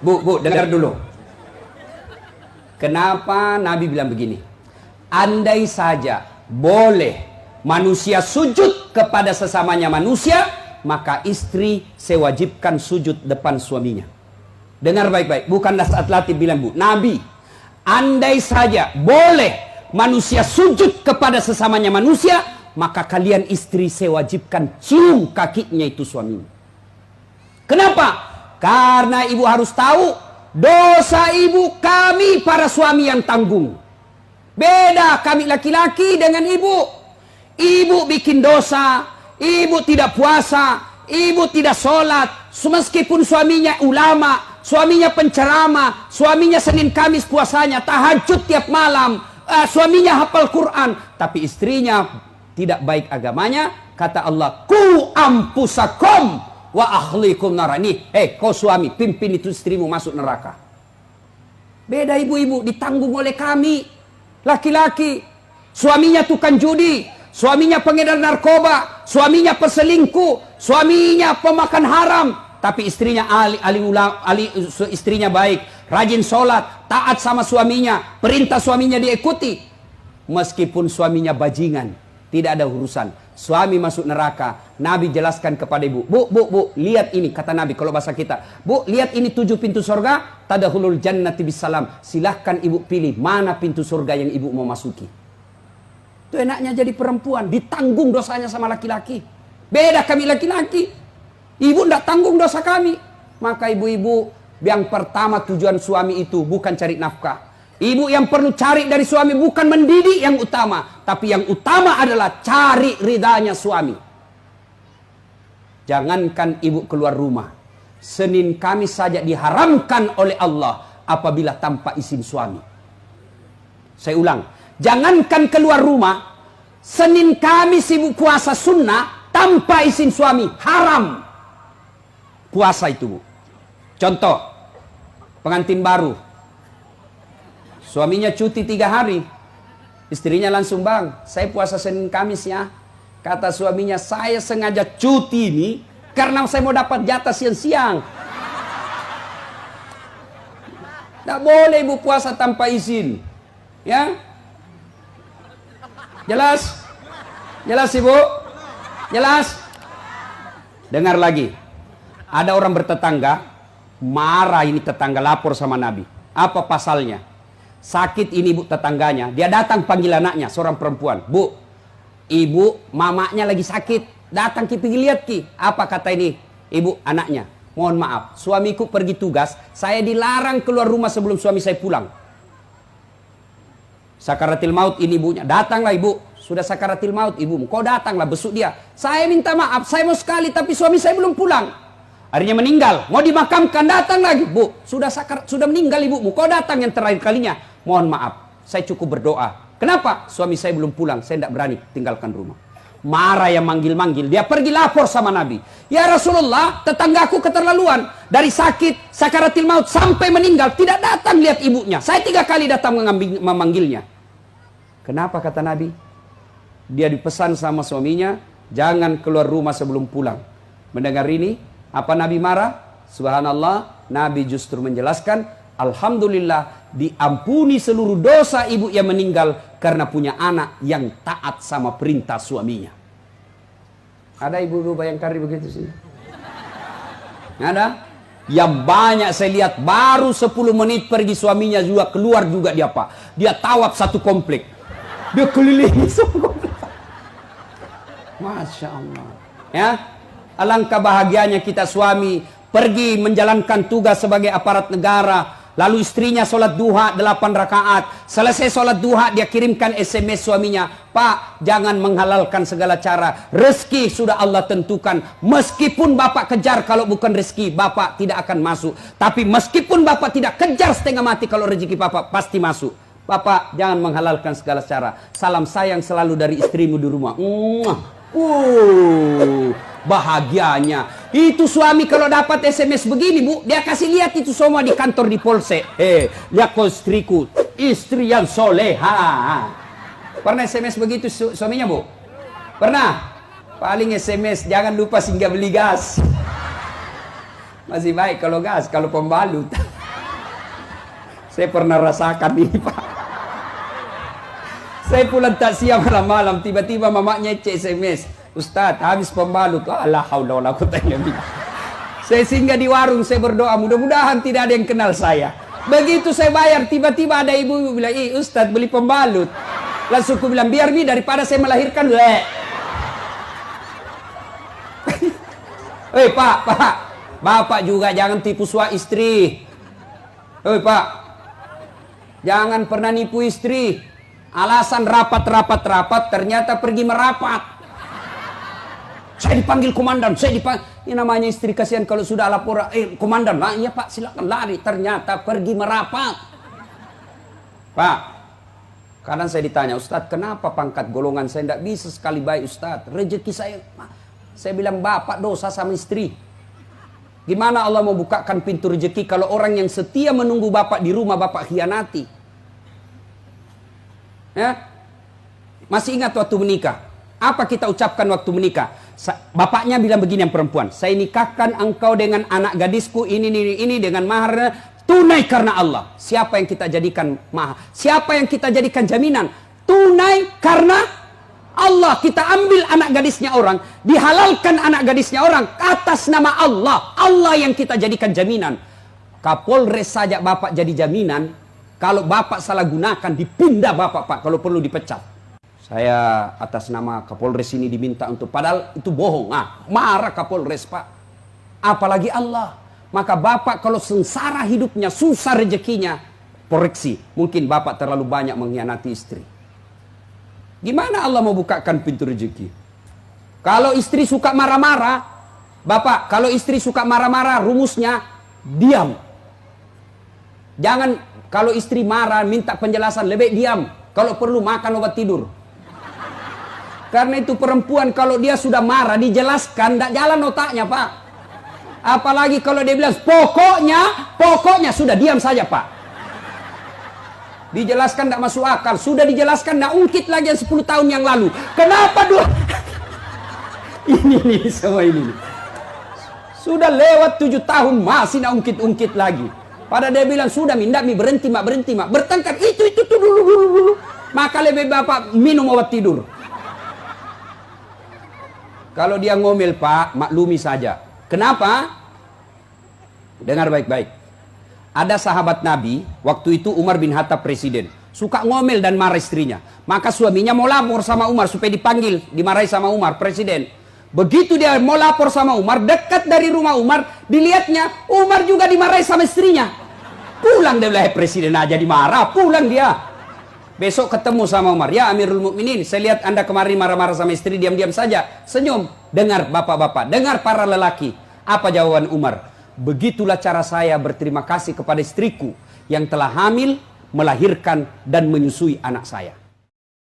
Bu, dengar dulu. Kenapa Nabi bilang begini? Andai saja boleh manusia sujud kepada sesamanya manusia, maka istri sewajibkan sujud depan suaminya. Dengar baik-baik, bukan Nas'at Latif bilang, Bu. Nabi, andai saja boleh manusia sujud kepada sesamanya manusia, maka kalian istri sewajibkan cium kakinya itu suaminya. Kenapa? Karena ibu harus tahu, dosa ibu kami para suami yang tanggung. Beda kami laki-laki dengan ibu. Ibu bikin dosa, ibu tidak puasa, ibu tidak sholat, meskipun suaminya ulama, suaminya penceramah, suaminya Senin Kamis puasanya, tahajud tiap malam, suaminya hafal Quran, tapi istrinya tidak baik agamanya. Kata Allah, ku ampusakum wa ahlikum narani. Kau suami, pimpin itu istrimu masuk neraka. Beda ibu-ibu, ditanggung oleh kami laki-laki. Suaminya tukang judi, suaminya pengedar narkoba, suaminya peselingkuh, suaminya pemakan haram, tapi istrinya istrinya baik, rajin sholat, taat sama suaminya, perintah suaminya diikuti. Meskipun suaminya bajingan, tidak ada urusan. Suami masuk neraka. Nabi jelaskan kepada ibu, Bu, lihat ini, kata Nabi kalau bahasa kita, Bu, lihat ini 7 pintu surga, tadkhulul jannati bisalam. Silahkan ibu pilih mana pintu surga yang ibu mau masuki. Itu enaknya jadi perempuan, ditanggung dosanya sama laki-laki. Beda kami laki-laki, ibu tidak tanggung dosa kami. Maka ibu-ibu, yang pertama tujuan suami itu bukan cari nafkah. Ibu yang perlu cari dari suami bukan mendidik yang utama, tapi yang utama adalah cari ridhanya suami. Jangankan ibu keluar rumah, Senin Kamis saja diharamkan oleh Allah apabila tanpa izin suami. Saya ulang, jangankan keluar rumah, Senin Kamis ibu puasa sunnah tanpa izin suami, haram puasa itu, Bu. Contoh, pengantin baru, suaminya cuti 3 hari, istrinya langsung, Bang, saya puasa Senin Kamis ya. Kata suaminya, saya sengaja cuti ini karena saya mau dapat jatah siang-siang. Tidak boleh ibu puasa tanpa izin. Ya? Jelas? Jelas ibu? Jelas? Dengar lagi. Ada orang bertetangga, marah ini tetangga, lapor sama Nabi. Apa pasalnya? Sakit ini bu tetangganya, dia datang panggil anaknya, seorang perempuan. Bu, ibu mamanya lagi sakit, datang ki pergi lihat ki. Apa kata ini ibu anaknya? Mohon maaf, suamiku pergi tugas, saya dilarang keluar rumah sebelum suami saya pulang. Sakaratil maut ini ibunya, datanglah ibu, sudah sakaratil maut ibumu, kau datanglah besuk dia. Saya minta maaf, saya mau sekali tapi suami saya belum pulang. Akhirnya meninggal, mau dimakamkan, datang lagi. Bu, sudah meninggal ibumu, kau datang yang terakhir kalinya. Mohon maaf, saya cukup berdoa. Kenapa? Suami saya belum pulang, saya tidak berani tinggalkan rumah. Marah yang manggil-manggil, dia pergi lapor sama Nabi. Ya Rasulullah, tetanggaku keterlaluan. Dari sakit, sakaratil maut, sampai meninggal, tidak datang lihat ibunya. Saya 3 kali datang memanggilnya. Kenapa kata Nabi? Dia dipesan sama suaminya, jangan keluar rumah sebelum pulang. Mendengar ini, apa Nabi marah? Subhanallah, Nabi justru menjelaskan, alhamdulillah diampuni seluruh dosa ibu yang meninggal karena punya anak yang taat sama perintah suaminya. Ada ibu-ibu Bayangkari begitu sih? Ada? Yang banyak saya lihat baru 10 menit pergi suaminya juga keluar juga dia Pak. Dia tawaf satu komplek. Dia kelilingi semua komplek. Masya Allah. Ya, alangkah bahagianya kita suami pergi menjalankan tugas sebagai aparat negara. Lalu istrinya sholat duha 8 rakaat. Selesai sholat duha dia kirimkan SMS suaminya. Pak, jangan menghalalkan segala cara. Rezeki sudah Allah tentukan. Meskipun bapak kejar kalau bukan rezeki, bapak tidak akan masuk. Tapi meskipun bapak tidak kejar setengah mati, kalau rezeki bapak pasti masuk. Bapak jangan menghalalkan segala cara. Salam sayang selalu dari istrimu di rumah. Bahagianya. Itu suami kalau dapat SMS begini bu, dia kasih lihat itu semua di kantor di polsek. Lihat kau istriku, istri yang soleha. Pernah SMS begitu suaminya bu? Pernah? Paling SMS jangan lupa singgah beli gas. Masih baik kalau gas, kalau pembalut. Saya pernah rasakan ini, Pak. Saya pulang takziah malam-malam, tiba-tiba mamanya cek SMS, Ustadz, habis pembalut. Allah haula wala quwata illa billah. Saya singgah di warung, saya berdoa, mudah-mudahan tidak ada yang kenal saya. Begitu saya bayar, tiba-tiba ada ibu-ibu bilang, Ustadz beli pembalut. Langsung aku bilang, biar daripada saya melahirkan, Pak, Bapak juga jangan tipu suami istri. Pak, jangan pernah nipu istri. Alasan rapat, ternyata pergi merapat. Saya dipanggil komandan, ini namanya istri kasihan kalau sudah lapor, komandan, iya Pak silakan lari, ternyata pergi merapat. Pak, kadang saya ditanya, Ustadz kenapa pangkat golongan saya tidak bisa sekali baik Ustadz, rezeki saya bilang Bapak dosa sama istri. Gimana Allah mau bukakan pintu rezeki kalau orang yang setia menunggu Bapak di rumah Bapak khianati? Ya? Masih ingat waktu menikah? Apa kita ucapkan waktu menikah? Bapaknya bilang begini yang perempuan, saya nikahkan engkau dengan anak gadisku ini dengan mahar tunai karena Allah. Siapa yang kita jadikan mahar? Siapa yang kita jadikan jaminan? Tunai karena Allah. Kita ambil anak gadisnya orang, dihalalkan anak gadisnya orang atas nama Allah. Allah yang kita jadikan jaminan. Kapolres saja Bapak jadi jaminan. Kalau Bapak salah gunakan, dipindah Bapak, Pak. Kalau perlu dipecat. Saya atas nama Kapolres ini diminta untuk, padahal itu bohong. Marah Kapolres, Pak. Apalagi Allah. Maka Bapak kalau sengsara hidupnya, susah rezekinya, koreksi. Mungkin Bapak terlalu banyak mengkhianati istri. Gimana Allah mau bukakan pintu rezeki? Kalau istri suka marah-marah, Bapak, kalau istri suka marah-marah, rumusnya diam. Jangan, kalau istri marah, minta penjelasan, lebih diam. Kalau perlu makan obat tidur. Karena itu perempuan kalau dia sudah marah, dijelaskan, tidak jalan otaknya, Pak. Apalagi kalau dia bilang, pokoknya, sudah diam saja, Pak. Dijelaskan tidak masuk akal. Sudah dijelaskan tidak ungkit lagi yang 10 tahun yang lalu. Kenapa ini semua ini. Sudah lewat 7 tahun masih tidak ungkit-ungkit lagi. Pada dia bilang sudah berhenti mak. Bertengkar itu dulu. Maka lebih Bapak minum obat tidur. Kalau dia ngomel Pak, maklumi saja. Kenapa? Dengar baik-baik. Ada sahabat Nabi, waktu itu Umar bin Khattab presiden. Suka ngomel dan marah istrinya. Maka suaminya mau lapor sama Umar supaya dipanggil, dimarahi sama Umar, presiden. Begitu dia mau lapor sama Umar, dekat dari rumah Umar, dilihatnya Umar juga dimarahi sama istrinya. Pulang dia bilang, presiden aja dimarah, pulang dia. Besok ketemu sama Umar, ya Amirul Mukminin, saya lihat Anda kemarin marah-marah sama istri, diam-diam saja. Senyum, dengar bapak-bapak, dengar para lelaki. Apa jawaban Umar? Begitulah cara saya berterima kasih kepada istriku yang telah hamil, melahirkan, dan menyusui anak saya.